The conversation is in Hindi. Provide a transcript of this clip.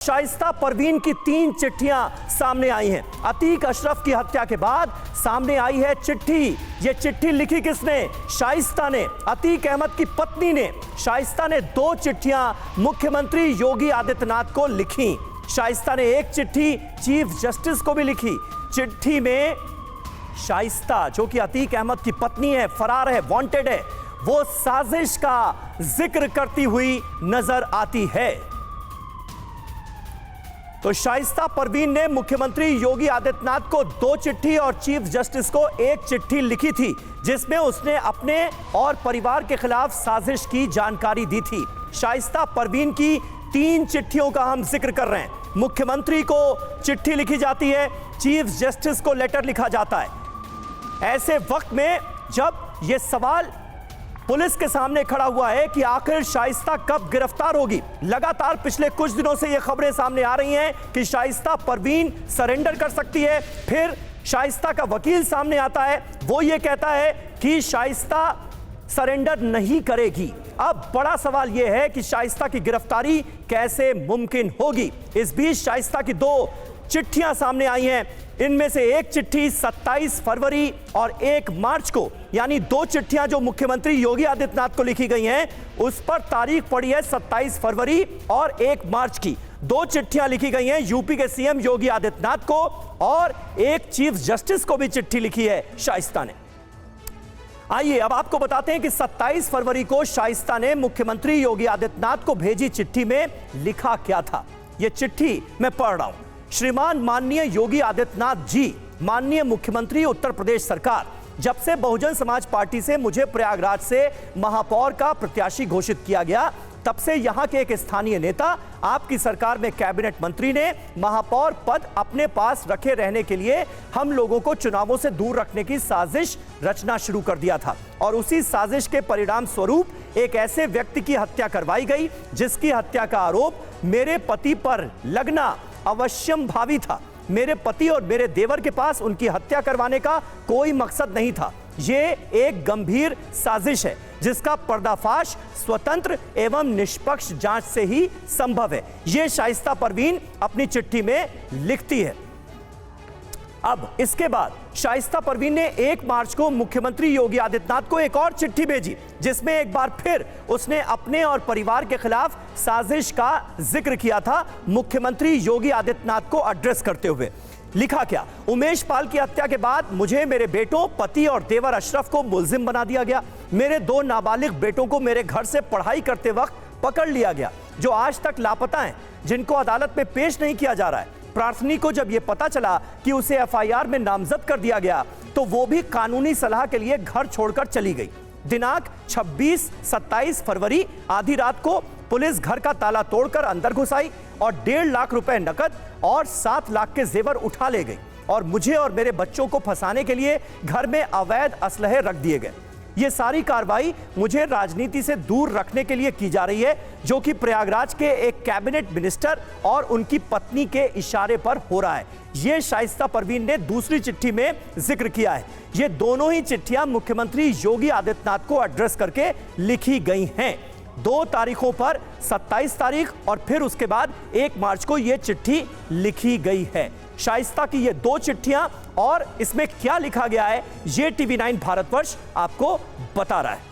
शाइस्ता परवीन की 3 चिट्ठियां सामने आई हैं। अतीक अशरफ की हत्या के बाद सामने आई है चिट्ठी। ये चिट्ठी लिखी किसने? शाइस्ता ने, अतीक अहमद की पत्नी ने। शाइस्ता ने 2 चिट्ठियां मुख्यमंत्री योगी आदित्यनाथ को लिखी। शाइस्ता ने एक चिट्ठी चीफ जस्टिस को भी लिखी। चिट्ठी में शाइस्ता, जो कि अतीक अहमद की पत्नी है, फरार है, वांटेड है, वो साजिश का जिक्र करती हुई नजर आती है। तो शाइस्ता परवीन ने मुख्यमंत्री योगी आदित्यनाथ को 2 चिट्ठी और चीफ जस्टिस को 1 चिट्ठी लिखी थी, जिसमें उसने अपने और परिवार के खिलाफ साजिश की जानकारी दी थी। शाइस्ता परवीन की 3 चिट्ठियों का हम जिक्र कर रहे हैं। मुख्यमंत्री को चिट्ठी लिखी जाती है, चीफ जस्टिस को लेटर लिखा जाता है। ऐसे वक्त में जब यह सवाल पुलिस के सामने खड़ा हुआ है कि आखिर शाइस्ता कब गिरफ्तार होगी, लगातार पिछले कुछ दिनों से ये खबरें सामने आ रही हैं कि शाइस्ता परवीन सरेंडर कर सकती है। फिर शाइस्ता का वकील सामने आता है, वो ये कहता है कि शाइस्ता सरेंडर नहीं करेगी। अब बड़ा सवाल यह है कि शाइस्ता की गिरफ्तारी कैसे मुमकिन होगी। इस बीच शाइस्ता की 2 चिट्ठियां सामने आई हैं। इनमें से एक चिट्ठी 27 फरवरी और 1 मार्च को, यानी 2 चिट्ठियां जो मुख्यमंत्री योगी आदित्यनाथ को लिखी गई हैं, उस पर तारीख पड़ी है 27 फरवरी और 1 मार्च की। 2 चिट्ठियां लिखी गई हैं यूपी के सीएम योगी आदित्यनाथ को, और एक चीफ जस्टिस को भी चिट्ठी लिखी है शाइस्ता ने। आइए अब आपको बताते हैं कि 27 फरवरी को शाइस्ता ने मुख्यमंत्री योगी आदित्यनाथ को भेजी चिट्ठी में लिखा क्या था। यह चिट्ठी मैं पढ़ रहा हूं। श्रीमान माननीय योगी आदित्यनाथ जी, माननीय मुख्यमंत्री उत्तर प्रदेश सरकार, जब से बहुजन समाज पार्टी से मुझे प्रयागराज से महापौर का प्रत्याशी घोषित किया गया, तब से यहां के एक स्थानीय नेता, आपकी सरकार में कैबिनेट मंत्री ने महापौर पद अपने पास रखे रहने के लिए हम लोगों को चुनावों से दूर रखने की साजिश रचना शुरू कर दिया था। और उसी साजिश के परिणाम स्वरूप एक ऐसे व्यक्ति की हत्या करवाई गई, जिसकी हत्या का आरोप मेरे पति पर लगना अवश्यम भावी था। मेरे पति और मेरे देवर के पास उनकी हत्या करवाने का कोई मकसद नहीं था। ये एक गंभीर साजिश है, जिसका पर्दाफाश स्वतंत्र एवं निष्पक्ष जांच से ही संभव है। ये शाइस्ता परवीन अपनी चिट्ठी में लिखती है। अब इसके बाद शाइस्ता परवीन ने 1 मार्च को मुख्यमंत्री योगी आदित्यनाथ को एक और चिट्ठी भेजी, जिसमें एक बार फिर उसने अपने और परिवार के खिलाफ साजिश का जिक्र किया था, मुख्यमंत्री योगी आदित्यनाथ को एड्रेस करते हुए। लिखा क्या? उमेश पाल की हत्या के बाद मुझे मेरे बेटों, पति और देवर अशरफ को मुलजिम बना दिया गया। मेरे 2 नाबालिग बेटों को मेरे घर से पढ़ाई करते वक्त पकड़ लिया गया, जो आज तक लापता हैं, जिनको अदालत में पेश नहीं किया जा रहा है। प्रार्थनी को जब यह पता चला कि उसे एफआईआर में नामजद कर दिया गया, तो वो भी कानूनी सलाह के लिए घर छोड़कर चली गई। दिनांक 26-27 फरवरी आधी रात को पुलिस घर का ताला तोड़कर अंदर घुस आई और 1.5 लाख रुपए नकद और 7 लाख के जेवर उठा ले गई, और मुझे और मेरे बच्चों को फंसाने के लिए घर में अवैध असलहे रख दिए गए। ये सारी कार्रवाई मुझे राजनीति से दूर रखने के लिए की जा रही है, जो कि प्रयागराज के एक कैबिनेट मिनिस्टर और उनकी पत्नी के इशारे पर हो रहा है। ये शाइस्ता परवीन ने दूसरी चिट्ठी में जिक्र किया है। ये दोनों ही चिट्ठियां मुख्यमंत्री योगी आदित्यनाथ को एड्रेस करके लिखी गई हैं। 2 तारीखों पर 27 तारीख और फिर उसके बाद 1 मार्च को यह चिट्ठी लिखी गई है। शाइस्ता की ये 2 चिट्ठियां और इसमें क्या लिखा गया है, ये TV9 भारतवर्ष आपको बता रहा है।